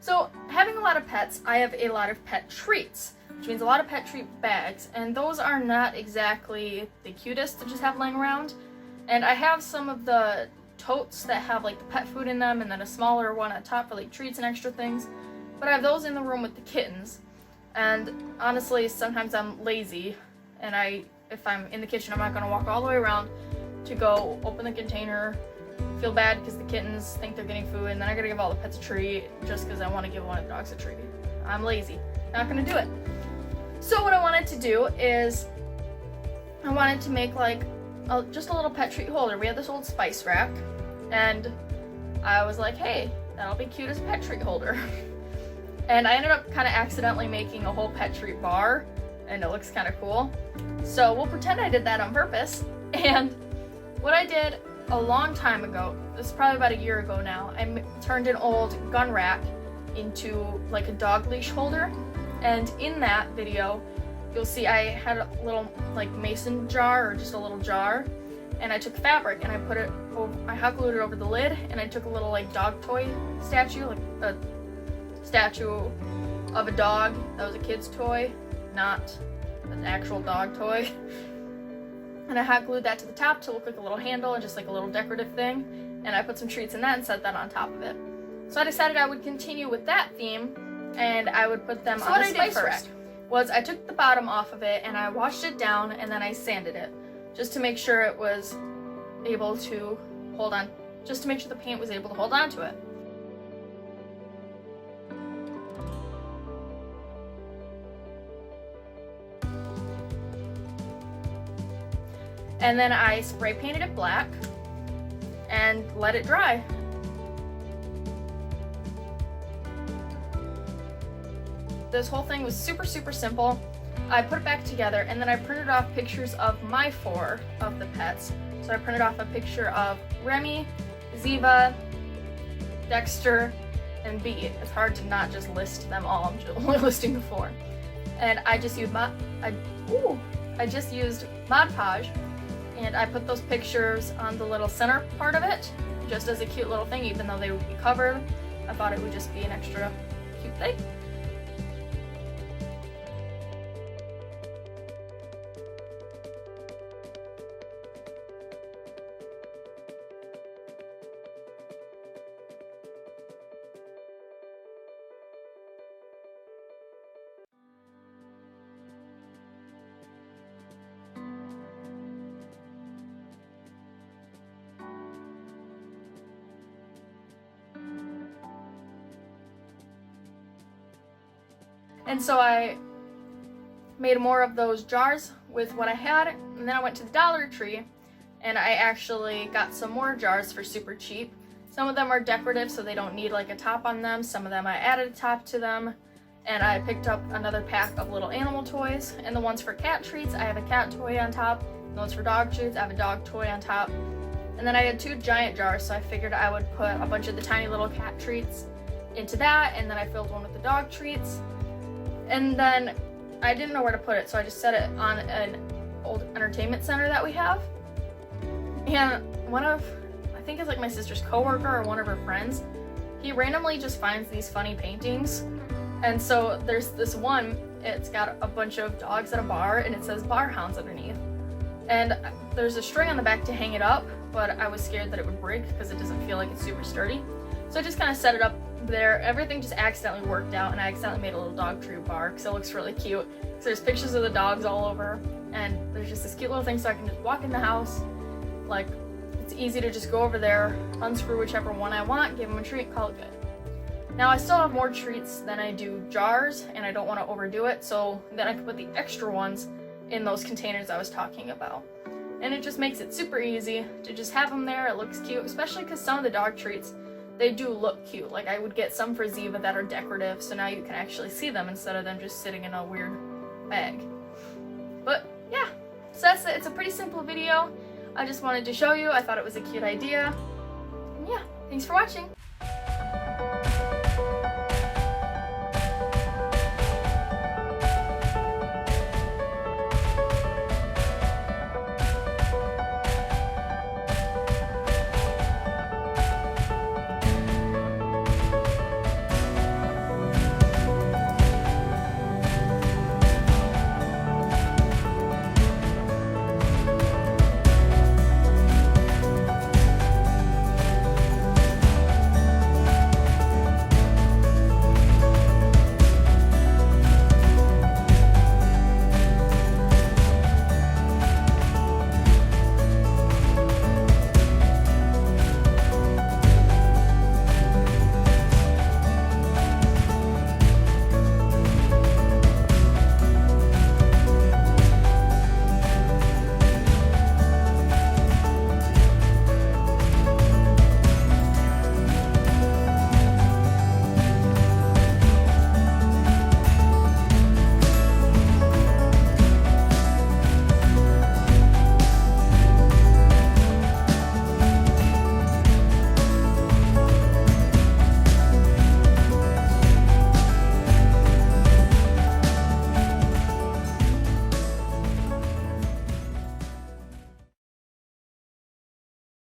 So having a lot of pets, I have a lot of pet treats, which means a lot of pet treat bags, and those are not exactly the cutest to just have laying around. And I have some of the totes that have like the pet food in them, and then a smaller one on top for like treats and extra things. But I have those in the room with the kittens. And honestly, sometimes I'm lazy, and if I'm in the kitchen, I'm not gonna walk all the way around to go open the container, feel bad because the kittens think they're getting food, and then I gotta give all the pets a treat just because I want to give one of the dogs a treat. I'm lazy, not gonna do it. So what I wanted to do is I wanted to make like just a little pet treat holder. We had this old spice rack, and I was like, hey, that'll be cute as a pet treat holder. And I ended up kind of accidentally making a whole pet treat bar, and it looks kind of cool. So we'll pretend I did that on purpose. And what I did a long time ago, this is probably about a year ago now, I turned an old gun rack into like a dog leash holder. And in that video, you'll see I had a little like mason jar, or just a little jar, and I took fabric and I put it over, I hot glued it over the lid, and I took a little like dog toy statue, like a statue of a dog that was a kid's toy, not an actual dog toy. And I hot glued that to the top to look like a little handle and just like a little decorative thing. And I put some treats in that and set that on top of it. So I decided I would continue with that theme, and I would put them on the spice rack. Was I took the bottom off of it and I washed it down, and then I sanded it just to make sure it was able to hold on, just to make sure the paint was able to hold on to it. And then I spray painted it black and let it dry. This whole thing was super simple. I put it back together, and then I printed off pictures of my 4 of the pets. So I printed off a picture of Remy, Ziva, Dexter, and Bee. It's hard to not just list them all. I'm just only listing the 4. And I just used Mod Podge, and I put those pictures on the little center part of it, just as a cute little thing. Even though they would be covered, I thought it would just be an extra cute thing. And so I made more of those jars with what I had, and then I went to the Dollar Tree and I actually got some more jars for super cheap. Some of them are decorative, so they don't need like a top on them. Some of them I added a top to them, and I picked up another pack of little animal toys. And the ones for cat treats, I have a cat toy on top. And the ones for dog treats, I have a dog toy on top. And then I had 2 giant jars, so I figured I would put a bunch of the tiny little cat treats into that, and then I filled one with the dog treats. And then I didn't know where to put it, so I just set it on an old entertainment center that we have. And one of, I think it's like my sister's coworker or one of her friends, he randomly just finds these funny paintings. And so there's this one, it's got a bunch of dogs at a bar, and it says bar hounds underneath. And there's a string on the back to hang it up, but I was scared that it would break because it doesn't feel like it's super sturdy. So I just kind of set it up there. Everything just accidentally worked out, and I accidentally made a little dog treat bar because it looks really cute. So there's pictures of the dogs all over, and there's just this cute little thing so I can just walk in the house. Like, it's easy to just go over there, unscrew whichever one I want, give them a treat, call it good. Now I still have more treats than I do jars, and I don't want to overdo it, so then I can put the extra ones in those containers I was talking about. And it just makes it super easy to just have them there. It looks cute, especially because some of the dog treats, they do look cute. Like I would get some for Ziva that are decorative, so now you can actually see them instead of them just sitting in a weird bag. But yeah, so that's it. It's a pretty simple video. I just wanted to show you. I thought it was a cute idea. And yeah, thanks for watching.